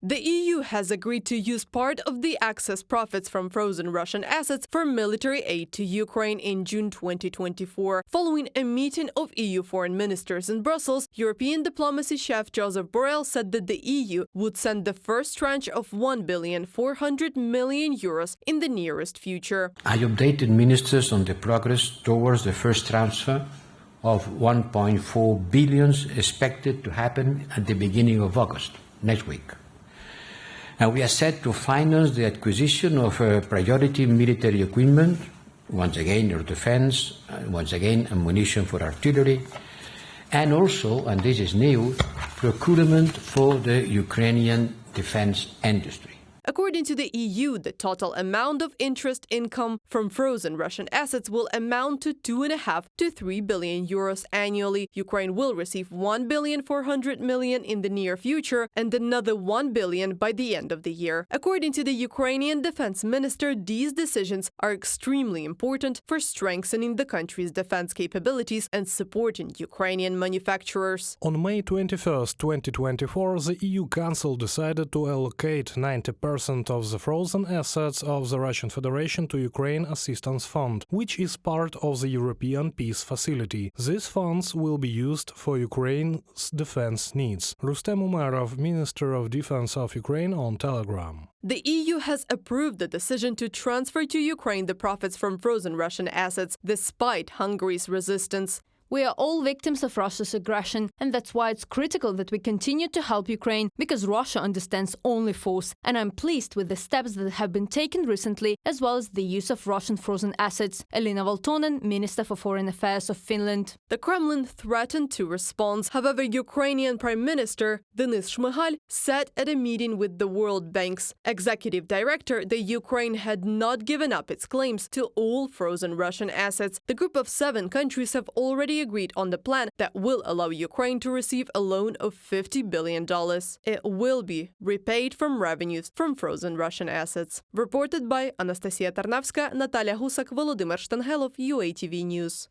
The EU has agreed to use part of the excess profits from frozen Russian assets for military aid to Ukraine in June 2024. Following a meeting of EU foreign ministers in Brussels, European diplomacy chef Joseph Borrell said that the EU would send the first tranche of €1,400,000,000 in the nearest future. I updated ministers on the progress towards the first transfer of €1.4 billion expected to happen at the beginning of August, next week. And we are set to finance the acquisition of priority military equipment, once again air defense, once again ammunition for artillery, and also, and this is new, procurement for the Ukrainian defense industry. According to the EU, the total amount of interest income from frozen Russian assets will amount to €2.5 to €3 billion annually. Ukraine will receive €1,400,000,000 in the near future and another €1 billion by the end of the year. According to the Ukrainian defense minister, these decisions are extremely important for strengthening the country's defense capabilities and supporting Ukrainian manufacturers. On May 21, 2024, the EU Council decided to allocate 90% of the frozen assets of the Russian Federation to Ukraine Assistance Fund, which is part of the European Peace Facility. These funds will be used for Ukraine's defense needs. Rustem Umerov, Minister of Defense of Ukraine, on Telegram. The EU has approved the decision to transfer to Ukraine the profits from frozen Russian assets, despite Hungary's resistance. We are all victims of Russia's aggression, and that's why it's critical that we continue to help Ukraine, because Russia understands only force. And I'm pleased with the steps that have been taken recently, as well as the use of Russian frozen assets. Elina Valtonen, Minister for Foreign Affairs of Finland. The Kremlin threatened to respond. However, Ukrainian Prime Minister Denis Shmyhal said at a meeting with the World Bank's executive director that Ukraine had not given up its claims to all frozen Russian assets. The group of 7 countries have already agreed on the plan that will allow Ukraine to receive a loan of $50 billion. It will be repaid from revenues from frozen Russian assets. Reported by Anastasia Tarnavska, Natalia Husak, Volodymyr Shtangelov, UATV News.